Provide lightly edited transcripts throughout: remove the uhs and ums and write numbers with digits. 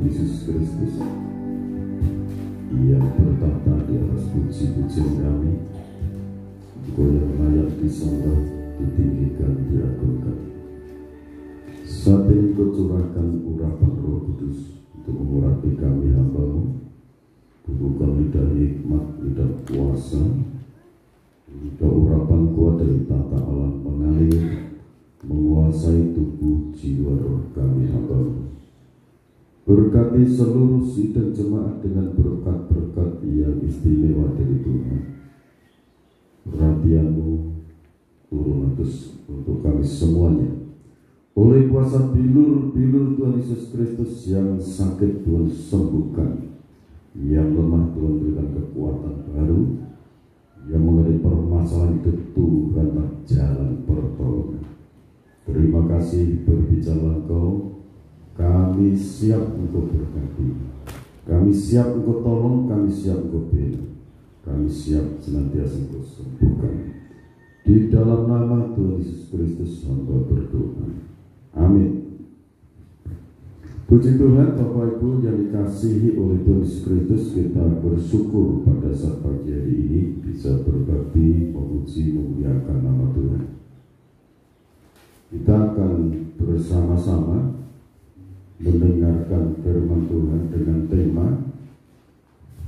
Yesus Kristus yang bertata di atas puji-pujian kami, Engkau yang layak disembah, ditinggikan, diagungkan. Saat ini Engkau curahkan urapan Roh Kudus untuk mengurapi kami hamba-Mu, bukan lidah hikmat, lidah kuasa, lidah urapan kuat dari tata Allah mengalir, menguasai tubuh jiwa roh kami hamba-Mu. Berkati seluruh sidang jemaat dengan berkat-berkat yang istimewa dari Tuhan. Perhatian-Mu turun atas untuk kami semuanya. Oleh kuasa bilur-bilur Tuhan Yesus Kristus, yang sakit Tuhan sembuhkan, yang lemah Tuhan berikan kekuatan baru, yang mengenai permasalahan itu Tuhanlah jalan pertolongan. Terima kasih, berbicara Engkau. Kami siap untuk berkati, kami siap untuk tolong, kami siap untuk bela, kami siap senantiasa untuk sembuhkan. Di dalam nama Tuhan Yesus Kristus hamba berdoa. Amin. Puji Tuhan, Bapak Ibu yang dikasihi oleh Tuhan Yesus Kristus, kita bersyukur pada saat pagi hari ini bisa berbakti, memuji, memuliakan nama Tuhan. Kita akan bersama-sama mendengarkan firman Tuhan dengan tema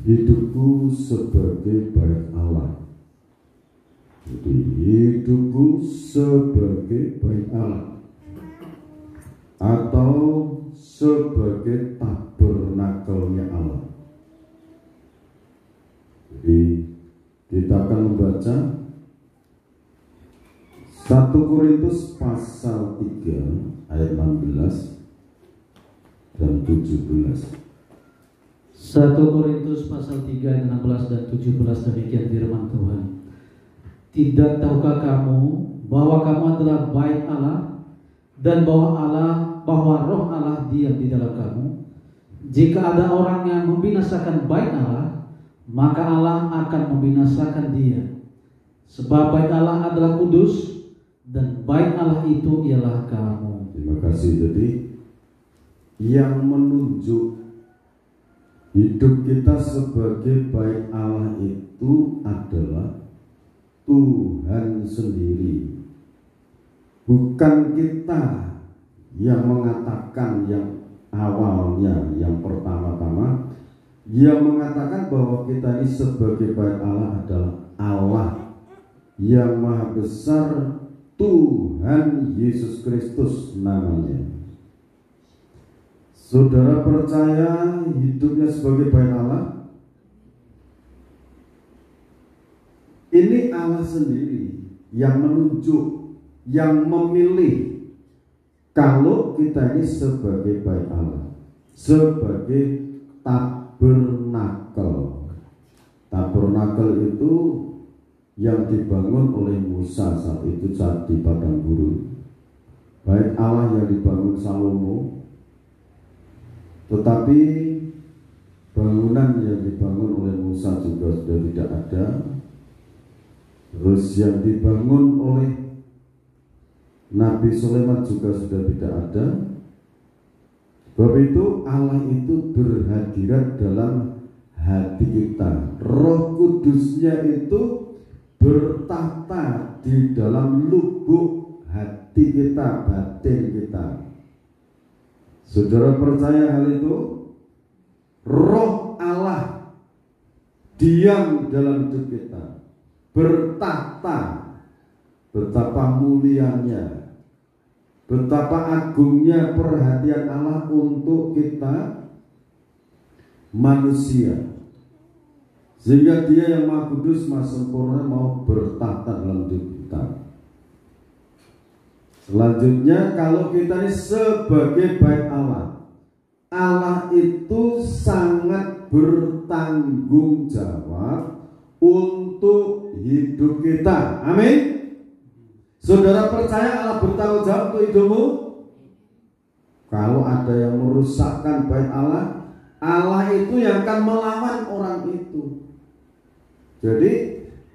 hidupku sebagai baik Allah. Jadi hidupku sebagai baik Allah atau sebagai tabernakelnya Allah. Jadi kita akan membaca 1 Korintus pasal 3 ayat 16 dan 17. 1 Korintus pasal 3 ayat 16 dan 17, demikian firman Tuhan. Tidak tahukah kamu bahwa kamu adalah bait Allah, dan bahwa roh Allah diam di dalam kamu? Jika ada orang yang membinasakan bait Allah, maka Allah akan membinasakan dia. Sebab bait Allah adalah kudus, dan bait Allah itu ialah kamu. Terima kasih. Jadi yang menunjuk hidup kita sebagai baik Allah itu adalah Tuhan sendiri, bukan kita yang mengatakan. Yang awalnya, yang pertama-tama yang mengatakan bahwa kita ini sebagai baik Allah adalah Allah yang maha besar, Tuhan Yesus Kristus namanya. Saudara percaya hidupnya sebagai baik Allah? Ini Allah sendiri yang menunjuk, yang memilih kalau kita ini sebagai baik Allah, sebagai tabernakel. Tabernakel itu yang dibangun oleh Musa saat itu, saat di padang gurun. Bait Allah yang dibangun Salomo. Tetapi bangunan yang dibangun oleh Musa juga sudah tidak ada. Terus yang dibangun oleh Nabi Sulaiman juga sudah tidak ada. Sebab itu Allah itu berhadirat dalam hati kita. Roh Kudusnya itu bertata di dalam lubuk hati kita, batin kita. Saudara percaya hal itu? Roh Allah diam dalam hidup kita, bertata. Betapa mulianya, betapa agungnya perhatian Allah untuk kita manusia, sehingga Dia yang Maha Kudus, Maha Sempurna mau bertata dalam hidup kita. Selanjutnya, kalau kita ini sebagai baik Allah, Allah itu sangat bertanggung jawab untuk hidup kita. Amin. Saudara percaya Allah bertanggung jawab untuk hidupmu? Kalau ada yang merusakkan bait Allah, Allah itu yang akan melawan orang itu. Jadi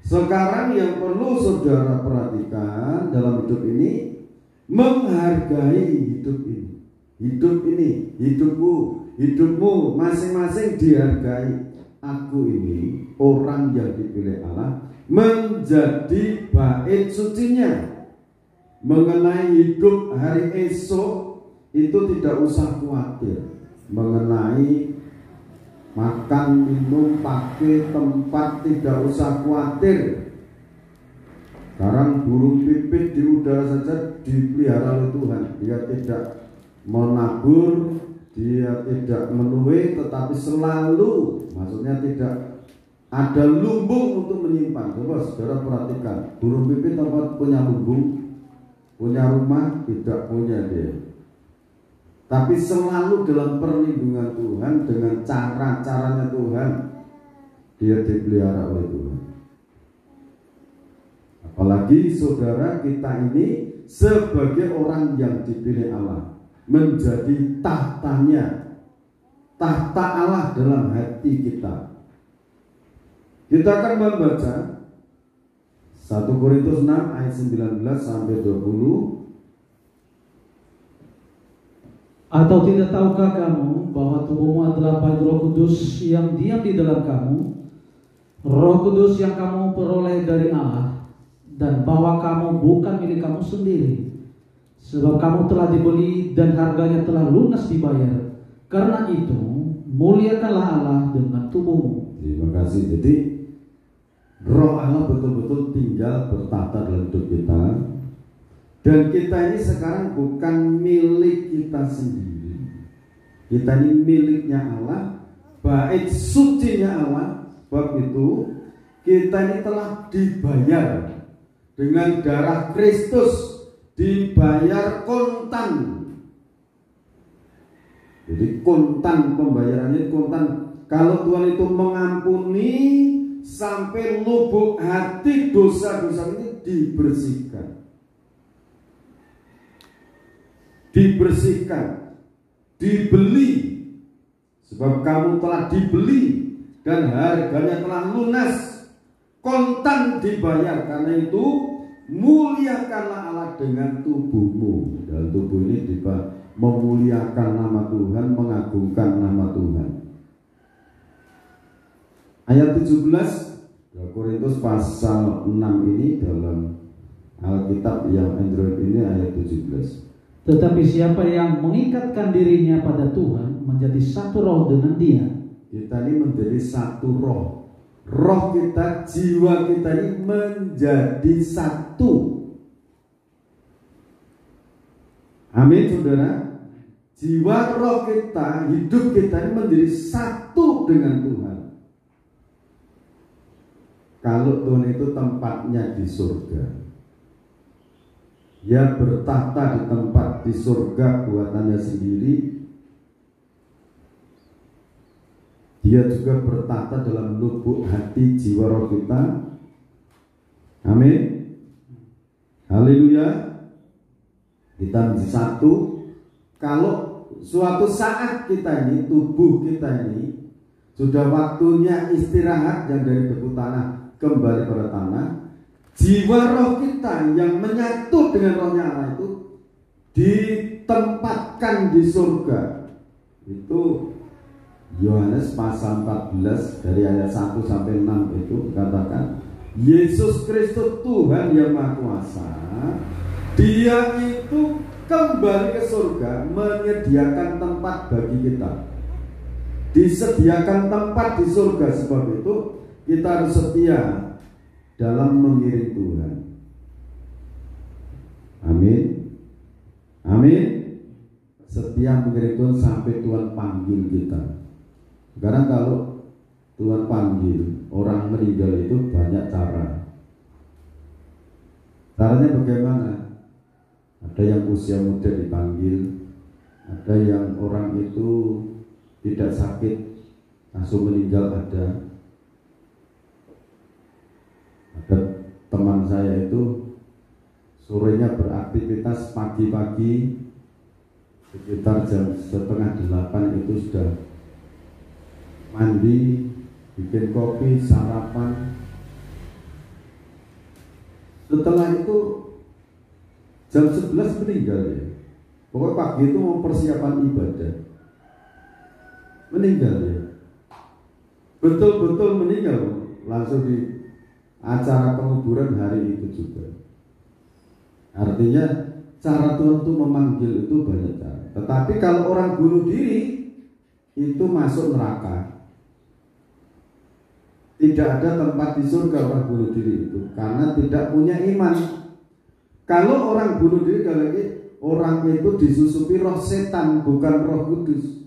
sekarang yang perlu saudara perhatikan dalam hidup ini, menghargai hidup ini. Hidup ini, hidupku, hidupmu masing-masing dihargai. Aku ini orang yang dipilih Allah menjadi bait sucinya. Mengenai hidup hari esok itu tidak usah khawatir. Mengenai makan, minum, pakai, tempat tidak usah khawatir. Sekarang burung pipit di udara saja dipelihara oleh Tuhan. Dia tidak menabur, dia tidak menuai, tetapi selalu, maksudnya tidak ada lumbung untuk menyimpan. Coba saudara perhatikan, burung pipit tempat punya lumbung, punya rumah, tidak punya dia. Tapi selalu dalam perlindungan Tuhan, dengan cara-caranya Tuhan, dia dipelihara oleh Tuhan. Apalagi saudara kita ini sebagai orang yang dipilih Allah, menjadi tahtanya, tahta Allah dalam hati kita. Kita akan membaca 1 Korintus 6 ayat 19 sampai 20. Atau tidak tahukah kamu bahwa tubuhmu adalah bait Roh Kudus yang diam di dalam kamu, Roh Kudus yang kamu peroleh dari Allah, dan bahwa kamu bukan milik kamu sendiri, sebab kamu telah dibeli dan harganya telah lunas dibayar. Karena itu muliakanlah Allah dengan tubuhmu. Terima kasih. Jadi Roh Allah betul-betul tinggal bertata dalam hidup kita. Dan kita ini sekarang bukan milik kita sendiri. Kita ini miliknya Allah, bait sucinya Allah. Sebab itu kita ini telah dibayar dengan darah Kristus, dibayar kontan. Jadi kontan pembayarannya, kontan. Kalau Tuhan itu mengampuni sampai lubuk hati, dosa-dosa ini dibersihkan. Dibersihkan, dibeli, sebab kamu telah dibeli dan harganya telah lunas, kontan dibayar. Karena itu muliakanlah Allah dengan tubuhmu. Dan tubuh ini memuliakan nama Tuhan, mengagungkan nama Tuhan. Ayat 17 2 Korintus pasal 6 ini dalam Alkitab yang Android ini ayat 17. Tetapi siapa yang mengikatkan dirinya pada Tuhan menjadi satu roh dengan Dia. Kita ini menjadi satu roh. Roh kita, jiwa kita ini menjadi satu. Amin saudara. Jiwa roh kita, hidup kita ini menjadi satu dengan Tuhan. Kalau Tuhan itu tempatnya di surga, Dia bertahta di tempat di surga buatannya sendiri. Dia juga bertahta dalam lubuk hati jiwa roh kita. Amin. Haleluya. Kita menjadi satu. Kalau suatu saat kita ini, tubuh kita ini sudah waktunya istirahat yang dari debu tanah kembali pada tanah, jiwa roh kita yang menyatu dengan rohnya Allah itu ditempatkan di surga. Itu Yohanes pasal 14 dari ayat 1 sampai 6 itu dikatakan Yesus Kristus Tuhan yang Maha Kuasa, Dia itu kembali ke surga menyediakan tempat bagi kita. Disediakan tempat di surga, sebab itu kita harus setia dalam mengiring Tuhan. Amin. Amin. Setia mengiring Tuhan sampai Tuhan panggil kita. Sekarang kalau Tuhan panggil orang meninggal itu banyak cara. Caranya bagaimana? Ada yang usia muda dipanggil, ada yang orang itu tidak sakit langsung meninggal, ada teman saya itu sorenya beraktivitas, pagi-pagi sekitar jam 7:30 itu sudah mandi, bikin kopi, sarapan. Setelah itu jam 11 meninggal ya. Pokoknya pagi itu mau persiapan ibadah. meninggal ya. Betul-betul meninggal, langsung di acara penguburan hari itu juga. Artinya cara Tuhan itu memanggil itu banyak cara. Tetapi kalau orang bunuh diri itu masuk neraka. Tidak ada tempat di surga orang bunuh diri itu, karena tidak punya iman. Kalau orang bunuh diri, orang itu disusupi roh setan, bukan Roh Kudus.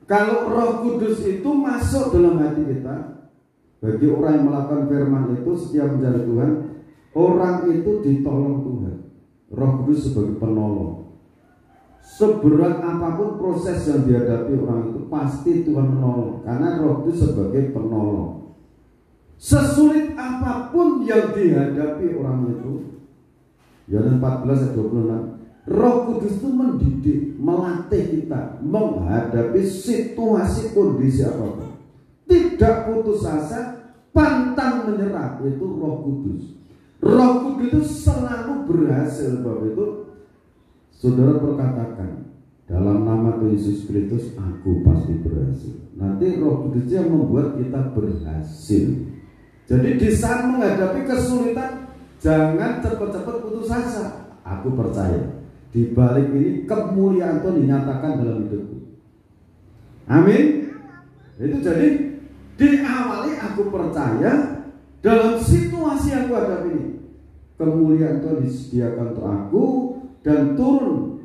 Kalau Roh Kudus itu masuk dalam hati kita, bagi orang yang melakukan firman itu setiap mencari Tuhan, orang itu ditolong Tuhan. Roh Kudus sebagai penolong. Seberat apapun proses yang dihadapi orang itu, pasti Tuhan menolong, karena Roh Kudus sebagai penolong. Sesulit apapun yang dihadapi orang itu, Yohanes 14 ayat 26, Roh Kudus itu mendidik, melatih kita menghadapi situasi kondisi apapun. Tidak putus asa, pantang menyerah, itu Roh Kudus. Roh Kudus itu selalu berhasil. Sebab itu saudara perkatakan, dalam nama Tuhan Yesus Kristus aku pasti berhasil. Nanti Roh Kudus yang membuat kita berhasil. Jadi di saat menghadapi kesulitan, jangan cepat-cepat putus asa. Aku percaya di balik ini kemuliaan Tuhan dinyatakan dalam hidupku. Amin. Itu jadi diawali aku percaya dalam situasi yang aku hadapi ini, kemuliaan Tuhan disediakan untuk aku dan turun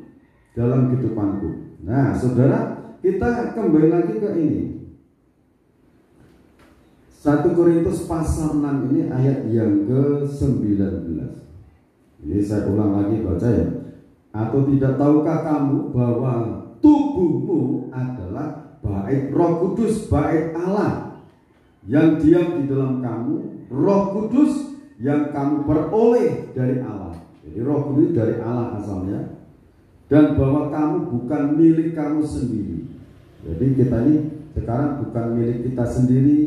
dalam kehidupanku. Nah, saudara, kita kembali lagi ke ini. 1 Korintus pasal 6 ini ayat yang ke-19. Ini saya ulang lagi baca ya. Atau tidak tahukah kamu bahwa tubuhmu adalah bait Roh Kudus, bait Allah yang diam di dalam kamu, Roh Kudus yang kamu peroleh dari Allah. Jadi Roh Kudus dari Allah asalnya, dan bahwa kamu bukan milik kamu sendiri. Jadi kita ini sekarang bukan milik kita sendiri,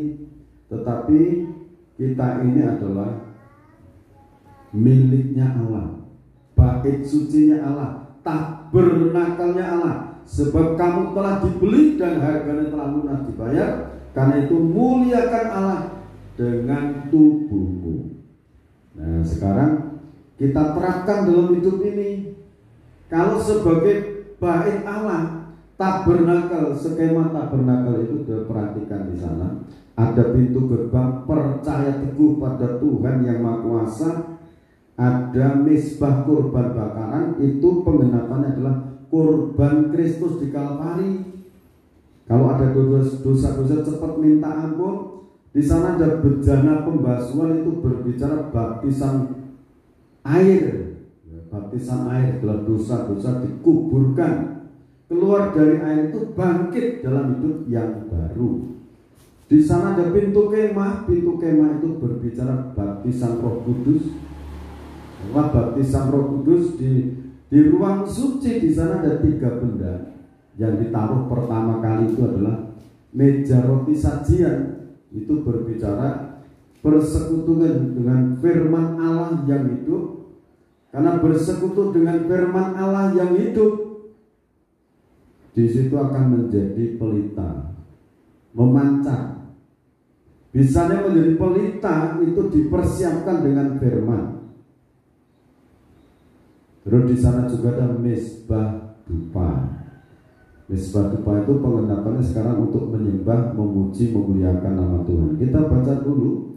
tetapi kita ini adalah miliknya Allah, bait sucinya Allah, tabernakelnya Allah. Sebab kamu telah dibeli dan harganya telah lunas dibayar. Karena itu muliakan Allah dengan tubuhmu. Nah, sekarang kita terapkan dalam hidup ini. Kalau sebagai bait Allah, tabernakel, skema tabernakel itu sudah perhatikan di sana. Ada pintu gerbang, percaya teguh pada Tuhan yang Maha Kuasa. Ada misbah kurban bakaran, itu penggenapannya adalah kurban Kristus di Kalvari. Kalau ada dosa-dosa cepat minta ampun. Di sana ada bejana pembasuhan, itu berbicara baptisan air. Baptisan air adalah dosa-dosa dikuburkan, keluar dari air itu bangkit dalam hidup yang baru. Di sana ada pintu kemah itu berbicara baptisan Roh Kudus. Baptisan Roh Kudus di ruang suci, di sana ada 3 benda yang ditaruh pertama kali. Itu adalah meja roti sajian, itu berbicara bersekutuan dengan firman Allah yang hidup. Karena bersekutu dengan firman Allah yang hidup, di situ akan menjadi pelita, memancar. Bisanya menjadi pelita itu dipersiapkan dengan firman. Terus di sana juga ada mesbah dupa. Mesbah dupa itu pengendapannya sekarang untuk menyembah, memuji, memuliakan nama Tuhan. Kita baca dulu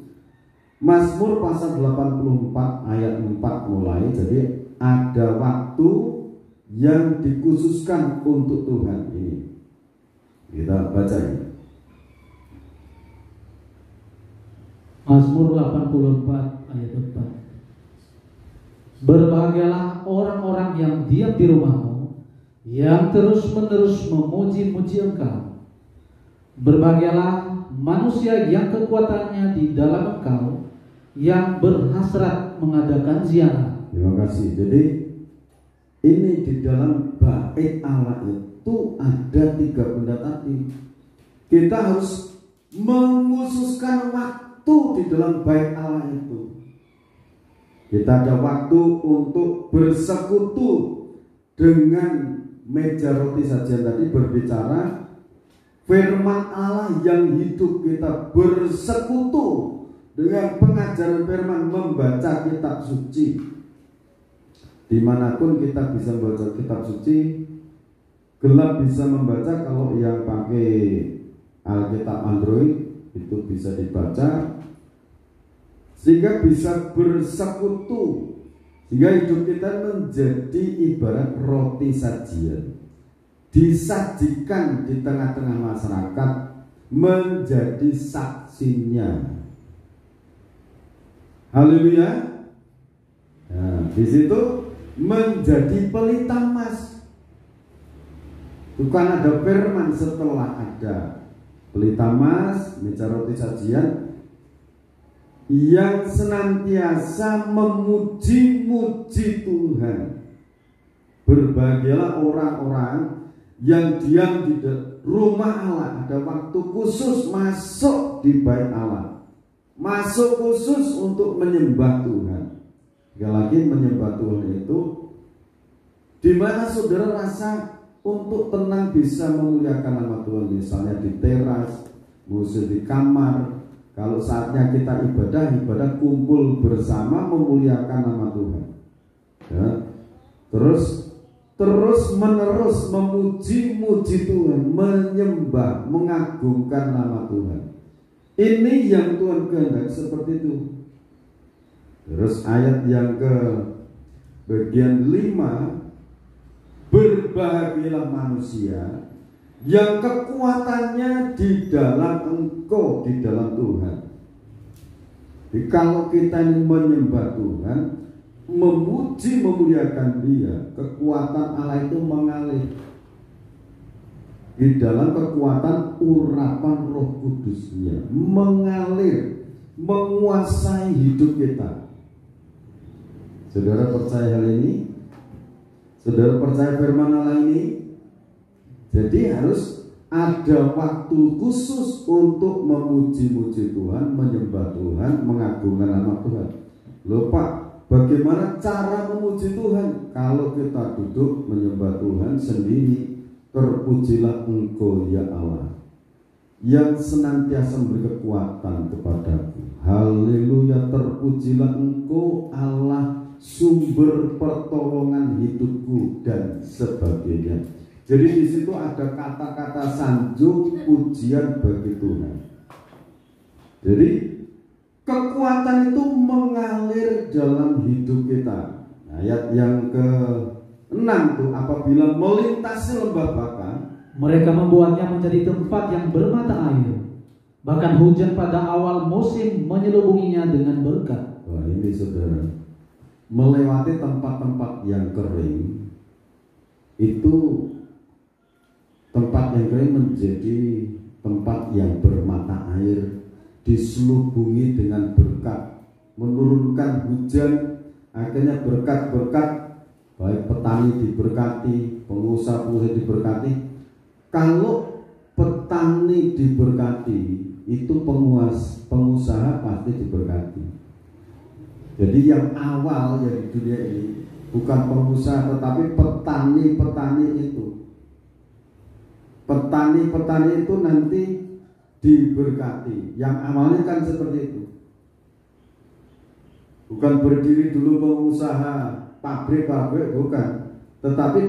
Mazmur pasal 84 ayat 4 mulai. Jadi ada waktu yang dikhususkan untuk Tuhan ini. Kita baca ini. Mazmur 84 ayat 4. Berbahagialah orang-orang yang diam di rumahmu, yang terus-menerus memuji-muji Engkau. Berbahagialah manusia yang kekuatannya di dalam Engkau, yang berhasrat mengadakan ziarah. Terima kasih. Jadi ini di dalam bait Allah itu ada 3 benda tadi. Kita harus mengkhususkan waktu di dalam bait Allah itu. Kita ada waktu untuk bersekutu dengan meja roti sajian tadi, berbicara firman Allah yang hidup, kita bersekutu dengan pengajaran firman, membaca kitab suci. Dimanapun kita bisa membaca kitab suci. Gelap bisa membaca, kalau yang pakai Alkitab Android itu bisa dibaca, sehingga bisa bersekutu, sehingga hidup kita menjadi ibarat roti sajian, disajikan di tengah-tengah masyarakat, menjadi saksinya. Haleluya. Nah, di situ menjadi pelita emas. Bukan ada firman setelah ada pelita emas, meja roti sajian yang senantiasa memuji-muji Tuhan. Berbahagialah orang-orang yang diam di rumah Allah, ada waktu khusus masuk di bait Allah, masuk khusus untuk menyembah Tuhan. Sekali lagi, menyembah Tuhan itu di mana saudara rasa untuk tenang bisa memuliakan nama Tuhan, misalnya di teras, musik di kamar. Kalau saatnya kita ibadah kumpul bersama memuliakan nama Tuhan, ya. Terus menerus memuji-muji Tuhan, menyembah, mengagungkan nama Tuhan. Ini yang Tuhan kehendaki seperti itu. Terus ayat yang ke bagian 5, berbahagialah manusia yang kekuatannya di dalam Engkau, di dalam Tuhan. Jadi kalau kita ini menyembah Tuhan, memuji, memuliakan Dia, kekuatan Allah itu mengalir di dalam kekuatan urapan Roh Kudus-Nya, mengalir, menguasai hidup kita. Saudara percaya hal ini? Saudara percaya firman Allah ini? Jadi harus ada waktu khusus untuk memuji-muji Tuhan, menyembah Tuhan, mengagungkan nama Tuhan. Loh Pak, bagaimana cara memuji Tuhan? Kalau kita duduk menyembah Tuhan sendiri, terpujilah Engkau ya Allah, yang senantiasa memberi kekuatan kepadaku. Haleluya, terpujilah Engkau Allah, sumber pertolongan hidupku, dan sebagainya. Jadi di situ ada kata-kata sanjung pujian bagi Tuhan. Jadi kekuatan itu mengalir dalam hidup kita. Ayat yang ke-6 tuh, apabila melintasi lembah Baka, mereka membuatnya menjadi tempat yang bermata air. Bahkan hujan pada awal musim menyelubunginya dengan berkat. Wah, ini saudara, melewati tempat-tempat yang kering, itu tempat yang kering menjadi tempat yang bermata air, diselubungi dengan berkat, menurunkan hujan, akhirnya berkat-berkat, baik petani diberkati, pengusaha-pengusaha diberkati. Kalau petani diberkati, itu pengusaha pasti diberkati. Jadi yang awal yang di dunia ini bukan pengusaha, tetapi petani-petani itu. Petani-petani itu nanti diberkati. Yang awalnya kan seperti itu. Bukan berdiri dulu pengusaha pabrik-pabrik, bukan. Tetapi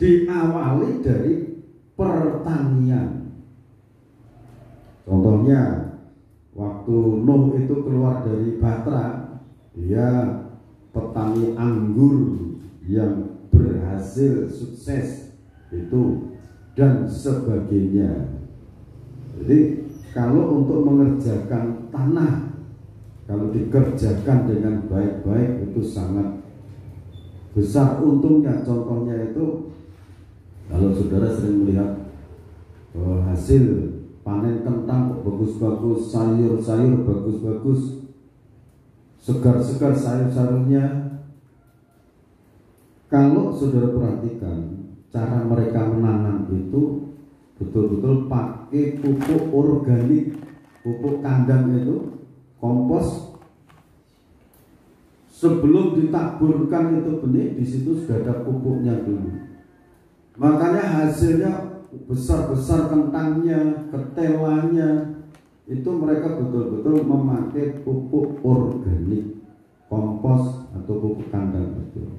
diawali dari pertanian. Contohnya, waktu Nuh itu keluar dari Batra, dia petani anggur yang berhasil, sukses itu, dan sebagainya. Jadi kalau untuk mengerjakan tanah, kalau dikerjakan dengan baik-baik itu sangat besar untungnya. Contohnya itu, kalau saudara sering melihat hasil panen kentang bagus-bagus, sayur-sayur bagus-bagus, segar-segar sayur-sayurnya. Kalau saudara perhatikan cara mereka menanam itu betul-betul pakai pupuk organik, pupuk kandang itu, kompos. Sebelum ditaburkan itu benih, di situ sudah ada pupuknya dulu. Makanya hasilnya besar-besar kentangnya, ketelanya, itu mereka betul-betul memakai pupuk organik, kompos atau pupuk kandang betul.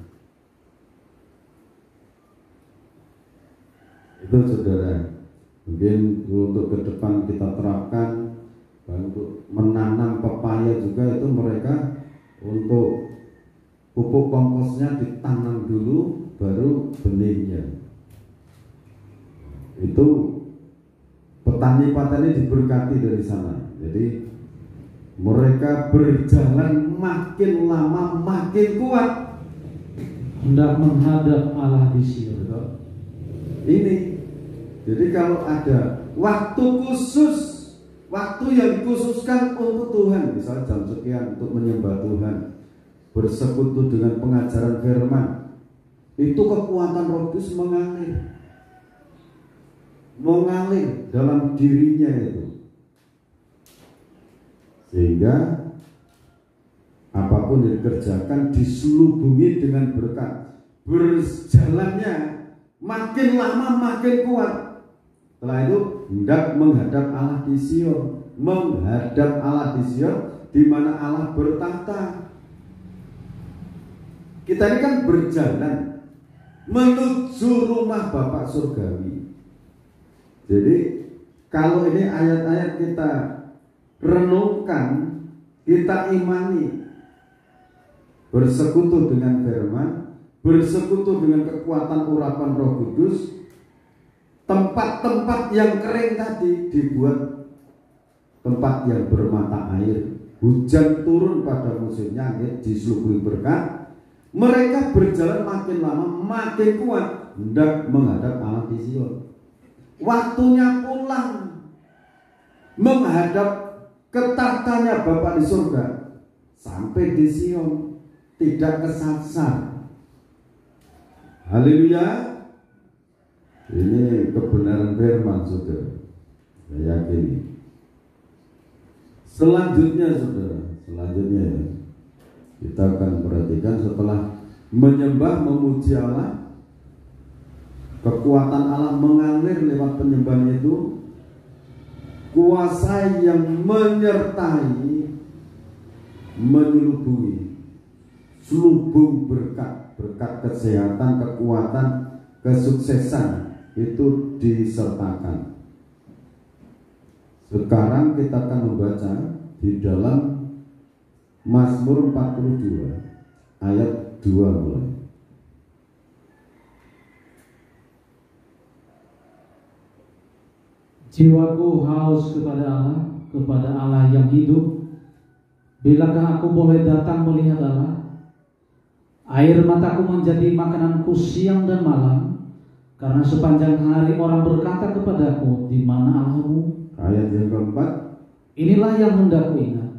Itu saudara, mungkin untuk ke depan kita terapkan. Untuk menanam pepaya juga itu mereka untuk pupuk komposnya ditanam dulu, baru benihnya. Itu petani-petani diberkati dari sana. Jadi mereka berjalan makin lama makin kuat, hendak menghadap Allah di Sion. Ini, jadi kalau ada waktu khusus, waktu yang dikhususkan untuk Tuhan, misalnya jam sekian untuk menyembah Tuhan, bersekutu dengan pengajaran firman, itu kekuatan Roh Kudus mengalir dalam dirinya itu, sehingga apapun yang dikerjakan diselubungi dengan berkat. Berjalannya makin lama makin kuat. Setelah itu hendak menghadap Allah di Sion, menghadap Allah di Sion, di mana Allah bertahta. Kita ini kan berjalan menuju rumah Bapa surgawi. Jadi kalau ini ayat-ayat kita renungkan, kita imani, bersekutu dengan firman, bersekutu dengan kekuatan urapan Roh Kudus, tempat-tempat yang kering tadi dibuat tempat yang bermata air. Hujan turun pada musimnya, diselubungi berkat. Mereka berjalan makin lama makin kuat, hendak menghadap Allah di Sion. Waktunya pulang menghadap ke tahtanya Bapa di surga. Sampai di Sion, tidak kesasar. Haleluya. Ini kebenaran firman, saudara. Saya yakini. Selanjutnya, saudara, kita akan perhatikan setelah menyembah, memuji Allah, kekuatan Allah mengalir lewat penyembahan itu, kuasa yang menyertai, menyelubungi, selubung berkat, berkat kesehatan, kekuatan, kesuksesan itu disertakan. Sekarang kita akan membaca di dalam Mazmur 42 ayat 2 mulai. Jiwaku haus kepada Allah yang hidup. Bilakah aku boleh datang melihat Allah? Air mataku menjadi makananku siang dan malam, karena sepanjang hari orang berkata kepadaku, di mana Allahmu? Ayat yang keempat. Inilah yang hendak ku ingat,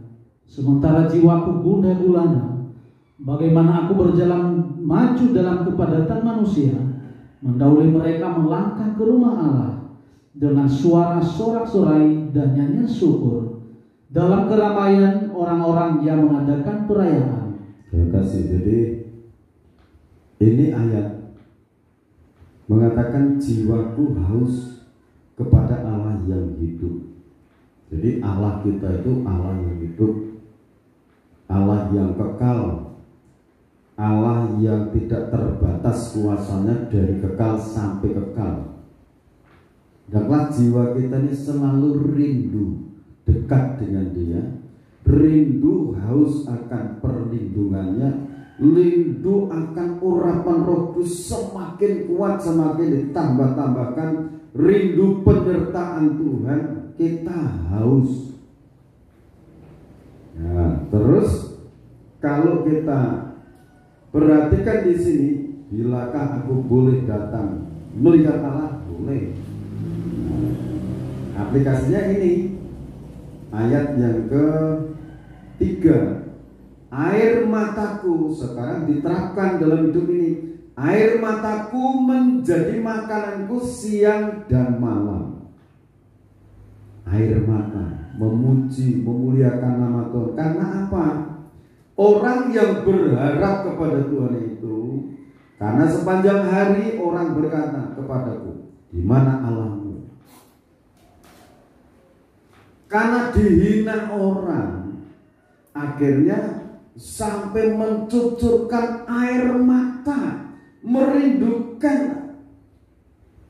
sementara jiwaku gundah gulana. Bagaimana aku berjalan maju dalam kepadatan manusia, mendahului mereka melangkah ke rumah Allah dengan suara sorak-sorai dan nyanyian syukur dalam keramaian orang-orang yang mengadakan perayaan. Terima kasih. Jadi ini ayat mengatakan jiwaku haus kepada Allah yang hidup. Jadi Allah kita itu Allah yang hidup, Allah yang kekal, Allah yang tidak terbatas kuasanya dari kekal sampai kekal. Hendaklah jiwa kita ini selalu rindu dekat dengan Dia, rindu haus akan perlindungannya, rindu akan urapan Roh Kudus semakin kuat, semakin ditambah-tambahkan, rindu penyertaan Tuhan, kita haus. Nah, terus kalau kita perhatikan di sini, bilakah aku boleh datang melihat Allah? Boleh. Aplikasinya ini ayat yang ketiga. Air mataku, sekarang diterapkan dalam hidup ini. Air mataku menjadi makananku siang dan malam. Air mata, memuji, memuliakan nama Tuhan. Karena apa? Orang yang berharap kepada Tuhan itu, karena sepanjang hari orang berkata kepadaku, Di mana Allahmu? Karena dihina orang, akhirnya sampai mencucurkan air mata, merindukan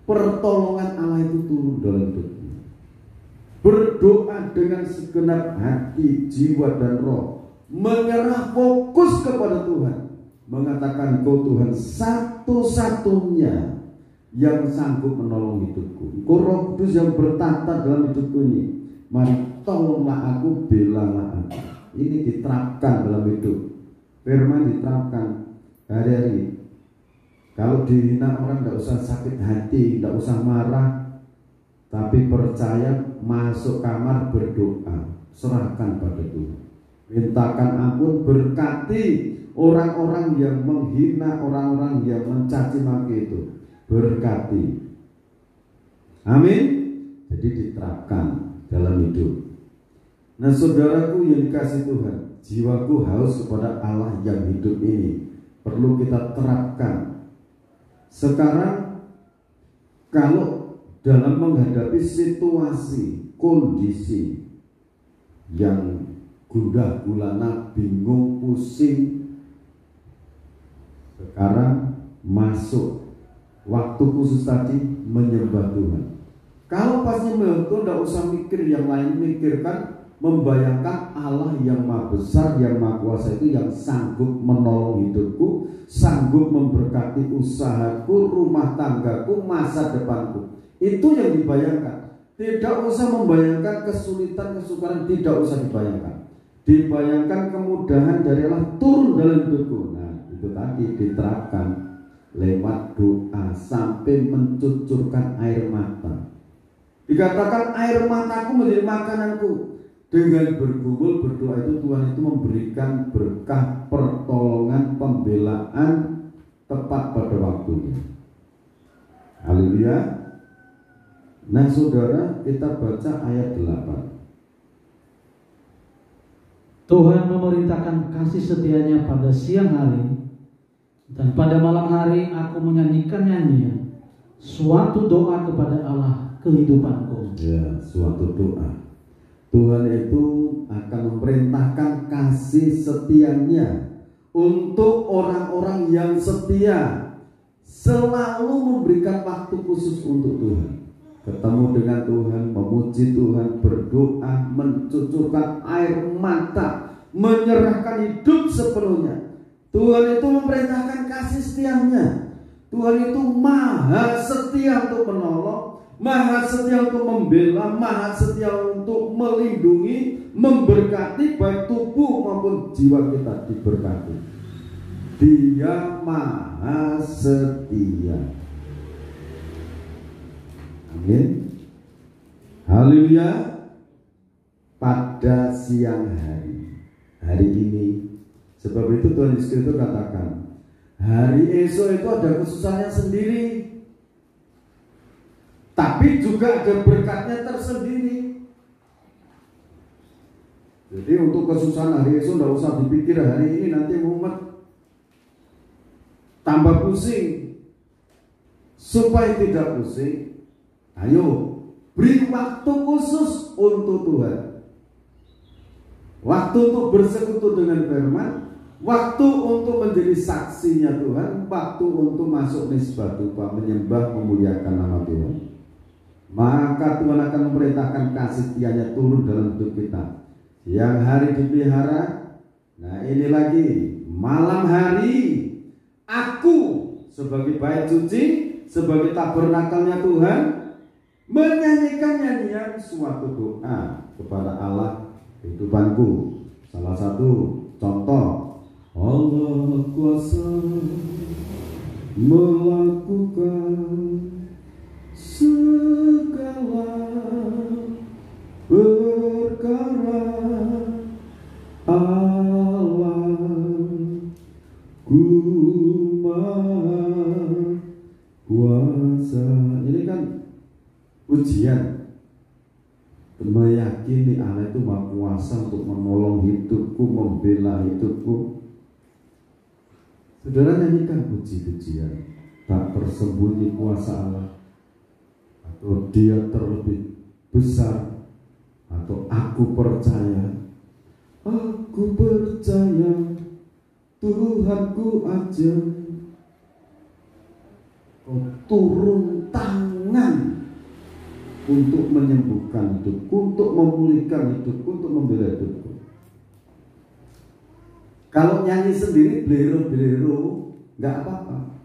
pertolongan Allah itu turun dalam hidupnya. Berdoa dengan segenap hati, jiwa dan roh, menyerah fokus kepada Tuhan, mengatakan Engkau Tuhan satu-satunya yang sanggup menolong hidupku. Engkau Roh Kudus yang bertata dalam hidupku ini. Mari tolonglah aku, belalah aku. Ini diterapkan dalam hidup. Firman diterapkan hari-hari. Kalau dihina orang tidak usah sakit hati, tidak usah marah, tapi percaya, masuk kamar berdoa, serahkan pada Tuhan. Mintakan ampun, berkati orang-orang yang menghina, orang-orang yang mencaci maki itu. Berkati. Amin. Jadi diterapkan dalam hidup. Nah saudaraku yang dikasih Tuhan, jiwaku haus kepada Allah yang hidup ini. Perlu kita terapkan. Sekarang kalau dalam menghadapi situasi, kondisi yang gundah gulana, bingung, pusing, sekarang masuk waktu khusus tadi menyembah Tuhan. Kalau pas nyembah Tuhan tidak usah mikir yang lain, mikirkan, membayangkan Allah yang maha besar, yang maha kuasa itu yang sanggup menolong hidupku, sanggup memberkati usahaku, rumah tanggaku, masa depanku. Itu yang dibayangkan. Tidak usah membayangkan kesulitan, kesukaran, tidak usah dibayangkan. Dibayangkan kemudahan dari Allah turun dalam hidupku. Nah itu tadi diterapkan lewat doa sampai mencucurkan air mata. Dikatakan air mataku menjadi makananku. Dengan bergumul berdoa itu Tuhan itu memberikan berkah, pertolongan, pembelaan tepat pada waktunya. Haleluya. Nah saudara, kita baca ayat 8. Tuhan memerintahkan kasih setianya pada siang hari, dan pada malam hari aku menyanyikan nyanyian, suatu doa kepada Allah kehidupanku. Ya, suatu doa. Tuhan itu akan memerintahkan kasih setianya untuk orang-orang yang setia, selalu memberikan waktu khusus untuk Tuhan. Ketemu dengan Tuhan, memuji Tuhan, berdoa, mencucurkan air mata, menyerahkan hidup sepenuhnya. Tuhan itu memerintahkan kasih setianya. Tuhan itu maha setia untuk menolong, maha setia untuk membela, maha setia untuk melindungi, memberkati baik tubuh maupun jiwa kita diberkati. Dia maha setia. Amin. Haleluya. Pada siang hari ini, sebab itu Tuhan Yesus Kristus katakan, hari esok itu ada kesusahannya sendiri, tapi juga ada berkatnya tersendiri. Jadi untuk kesusahan hari esok tidak usah dipikir hari ini nanti mumet, tambah pusing. Supaya tidak pusing, ayo beri waktu khusus untuk Tuhan. Waktu untuk bersekutu dengan firman, waktu untuk menjadi saksinya Tuhan, waktu untuk masuk nisbah tumpah, menyembah, memuliakan nama Tuhan. Maka Tuhan akan memerintahkan kasih setianya turun dalam hidup kita. Siang hari dipelihara. Nah ini lagi, malam hari aku sebagai bait suci, sebagai tabernakelnya Tuhan, menyanyikan nyanyian suatu doa kepada Allah kehidupanku. Salah satu contoh, Allah kuasa melakukan segala perkara, Allah ku maha kuasa. Ini kan ujian, meyakini Allah itu maha kuasa untuk menolong hidupku, membela hidupku. Saudara nyanyikan puji-pujian, tak tersembunyi kuasa Allah. atau dia terlebih besar, atau aku percaya Tuhanku aja. Kau turun tangan untuk menyembuhkan hidupku, untuk memulihkan hidupku, untuk membela hidupku. Kalau nyanyi sendiri belero-belero nggak apa-apa.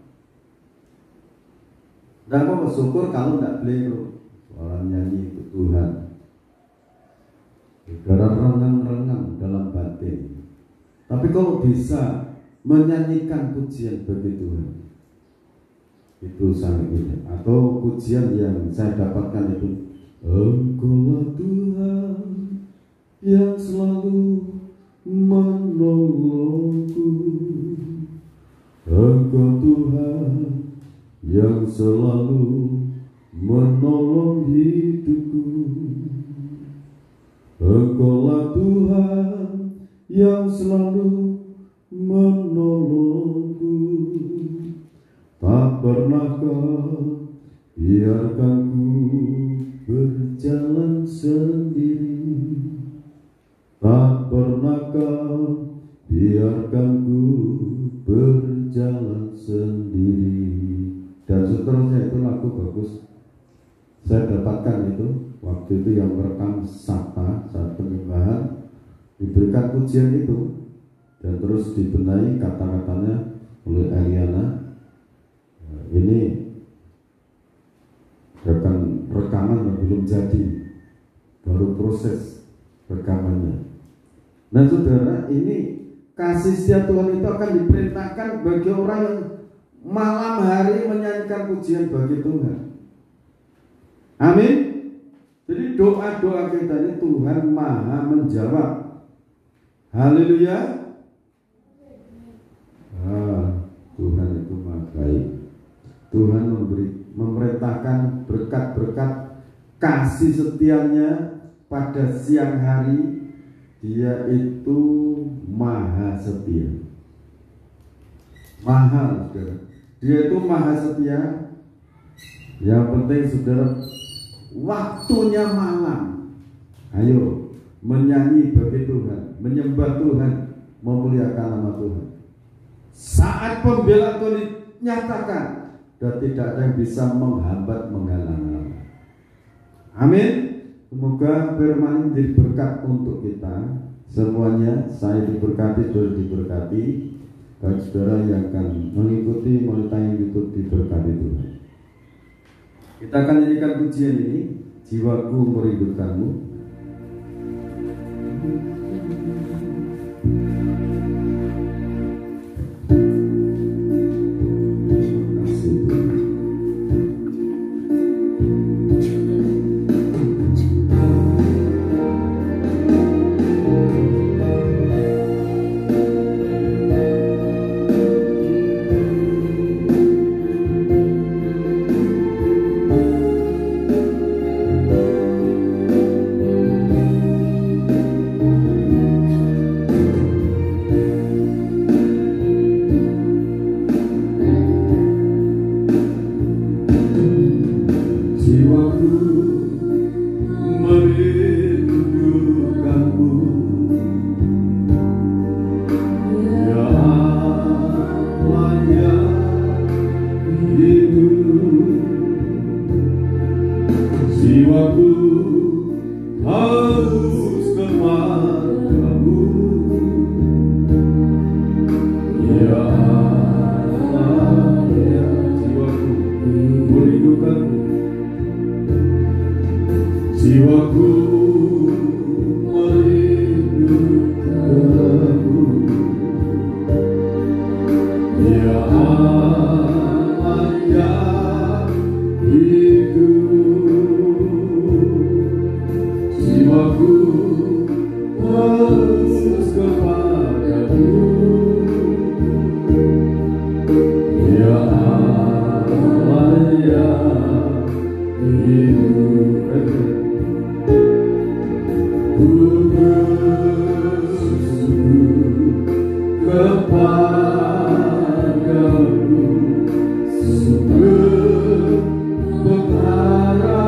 Dan aku bersyukur kalau nggak belero. Soal nyanyi itu Tuhan, udara rengang-rengang dalam batin. Tapi kalau bisa menyanyikan pujian bagi Tuhan, itu sangat indah. Atau pujian yang saya dapatkan itu, Engkaulah Tuhan yang selalu menolongku, Engkau Tuhan yang selalu menolong hidupku, Engkaulah Tuhan yang selalu menolongku. Tak pernah kau biarkan ku berjalan sendiri, tak pernah kau biarkan ku berjalan sendiri. Dan seterusnya, itu lagu bagus. Saya dapatkan itu waktu itu yang merekam Sabta saat penyembahan, diberikan pujian itu dan terus dibenahi kata-katanya oleh Eliana. Ini rekaman yang belum jadi, baru proses rekamannya. Nah saudara, ini kasih setia Tuhan itu akan diperintahkan bagi orang yang malam hari menyanyikan pujian bagi Tuhan. Amin. Jadi doa-doa kita ini Tuhan maha menjawab. Haleluya. Tuhan itu maha baik. Tuhan memerintahkan berkat-berkat kasih setianya pada siang hari. Dia itu maha setia. Mahal, saudara. Dia itu maha setia. Yang penting saudara, waktunya malam, ayo menyanyi bagi Tuhan, menyembah Tuhan, memuliakan nama Tuhan. Saat pembelaan Tuhan dinyatakan, dan tidak ada yang bisa menghambat, menghalang. Amin. Semoga firman menjadi berkat untuk kita semuanya. Saya diberkati, saudara diberkati. Bagi saudara yang akan mengikuti tayang YouTube diberkati Tuhan. Kita akan nyanyikan pujian ini, Jiwaku Merindukanmu. Kepadamu sungguh berharap.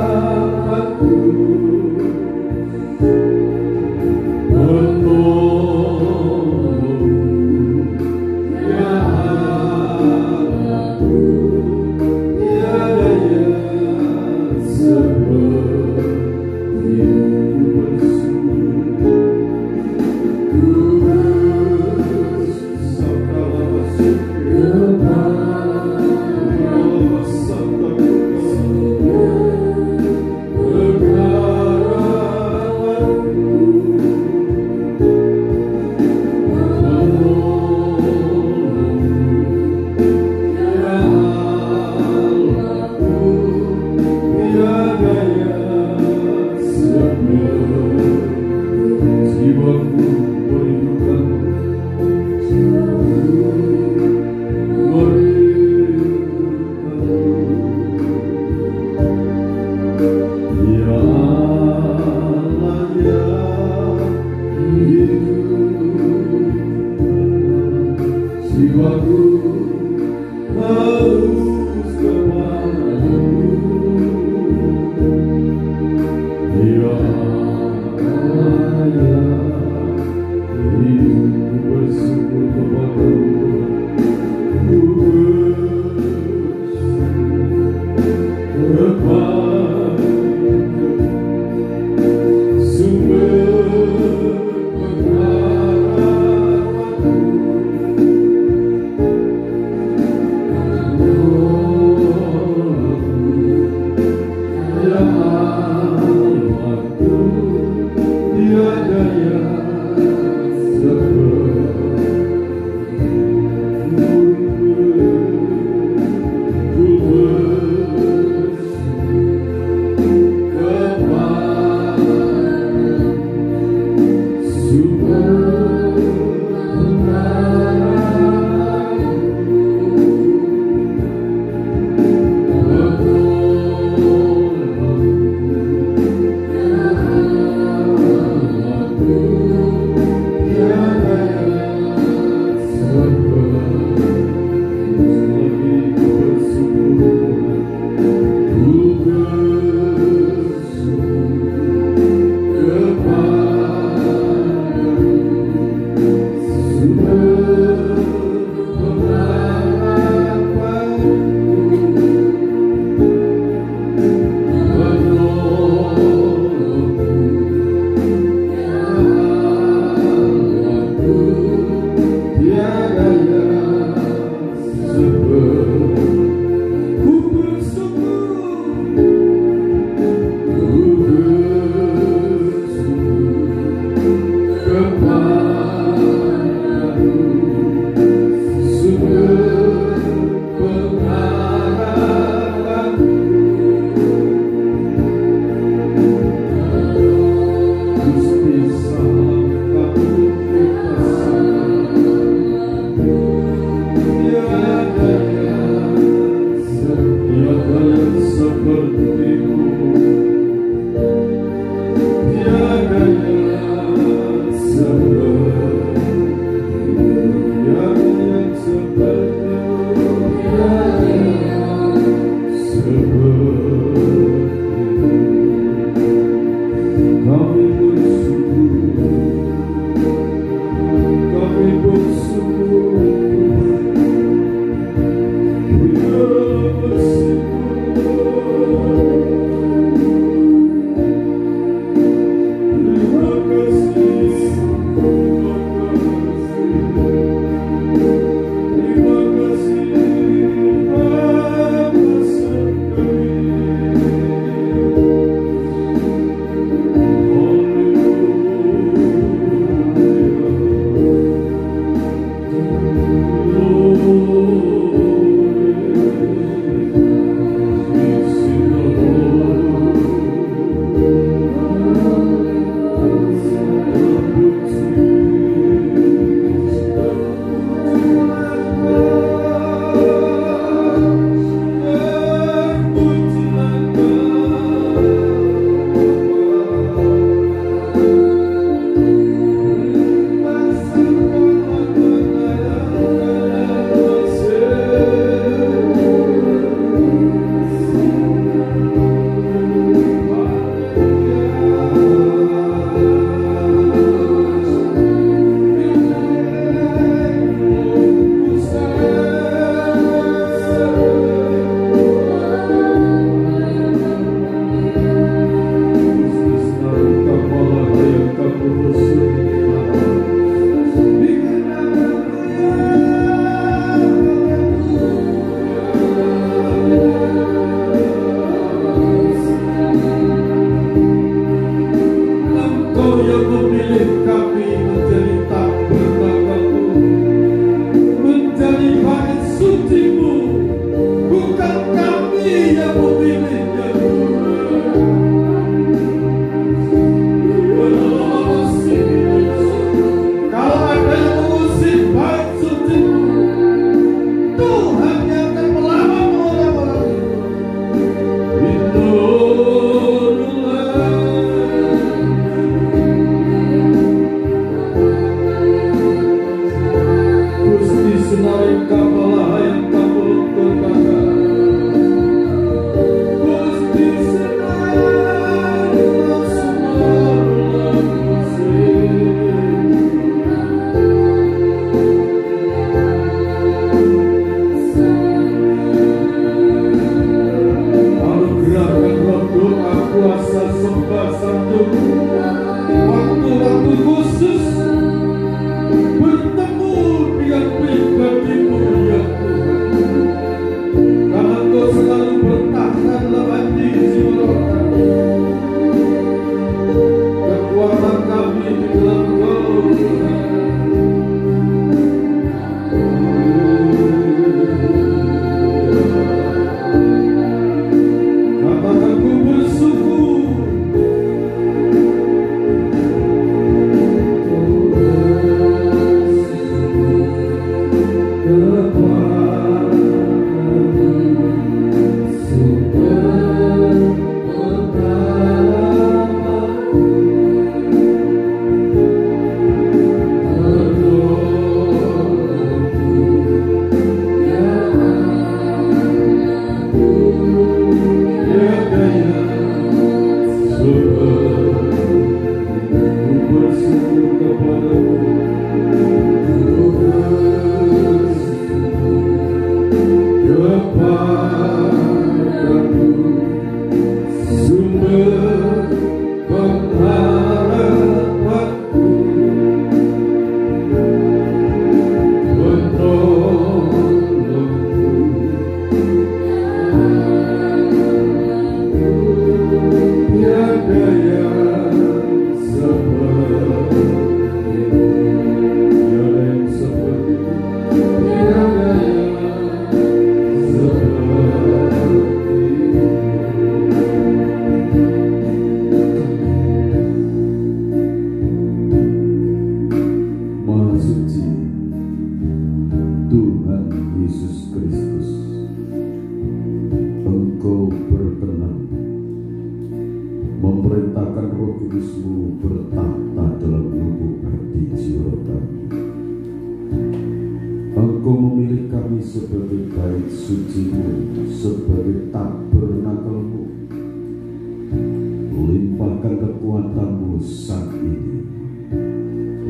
Limpahkan kekuatan-Mu saat ini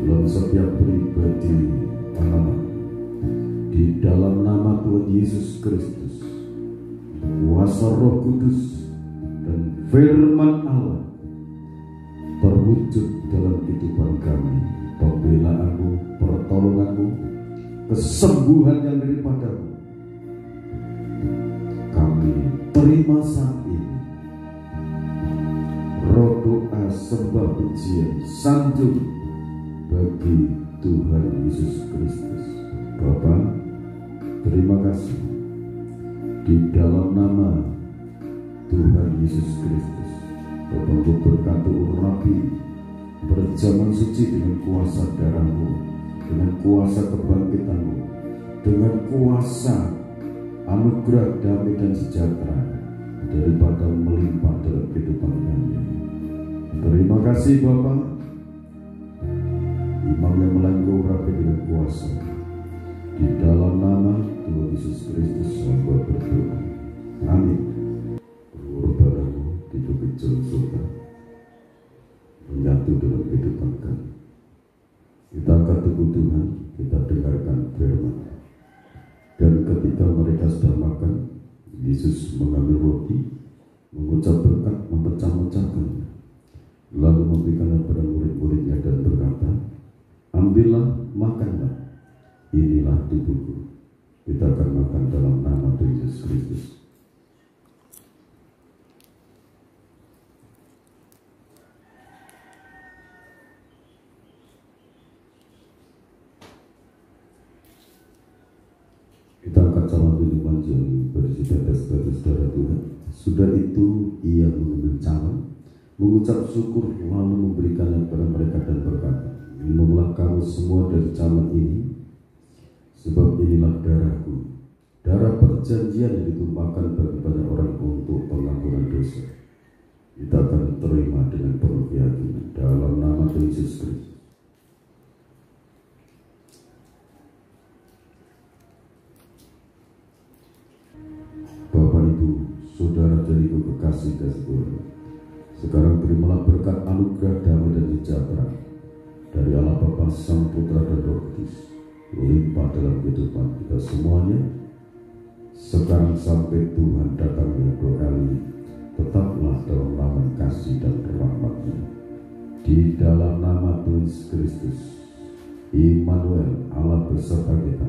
dalam setiap pribadi anak di dalam nama Tuhan Yesus Kristus, kuasa Roh Kudus dan firman Allah terwujud dalam kehidupan kami. Pembelaanmu, pertolonganmu, kesembuhan yang daripadamu kami terima saat ini. Roh doa sembah pujian sanjung bagi Tuhan Yesus Kristus. Bapa, terima kasih di dalam nama Tuhan Yesus Kristus. Bapa, berkati urapi berjalan suci dengan kuasa darah-Mu, dengan kuasa kebangkitan-Mu, dengan kuasa anugerah damai dan sejahtera daripada melimpah dalam kehidupan kami. Terima kasih Bapa. Imam yang melangkau rapi dengan kuasa di dalam nama Tuhan Yesus Kristus hamba berdoa. Amin. Berurut padamu di tepi surga menyatu dalam kehidupan kami. Kita angkat tubuh Tuhan, kita dengarkan firman. Dan ketika mereka sedang makan, Yesus mengambil roti, mengucap berkat, memecah-mecahkannya, lalu memberikannya kepada murid-muridnya dan berkata, ambillah, makanlah, inilah tubuhku. Kita akan makan dalam nama Tuhan Yesus Kristus. Kita angkat salam minuman yang berisi tetes-tetes darah Tuhan. Sudah itu ia mengambil cawan, mengucap syukur, lalu memberikannya kepada mereka dan berkata, minumlah kamu semua dari cawan ini, sebab inilah darahku, darah perjanjian yang ditumpahkan bagi banyak orang untuk pengampunan dosa. Kita akan terima dengan penuh keyakinan dalam nama Tuhan Yesus Kristus. Bapak Ibu, Saudara dan Ibu kekasih Tuhan, sekarang terimalah berkat anugerah damai dan sejahtera dari Allah Bapa, Sang Putra dan Roh Kudus, melimpah dalam kehidupan kita semuanya. Sekarang sampai Tuhan datang yang dua kali, tetaplah dalam naungan kasih dan rahmat-Nya. Di dalam nama Tuhan Yesus Kristus, Immanuel, Allah beserta kita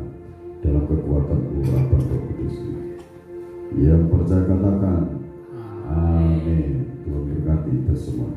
dalam kekuatan urapan Roh Kudus-Nya. Yang percaya katakan amin. Tuhan berkati kita semua.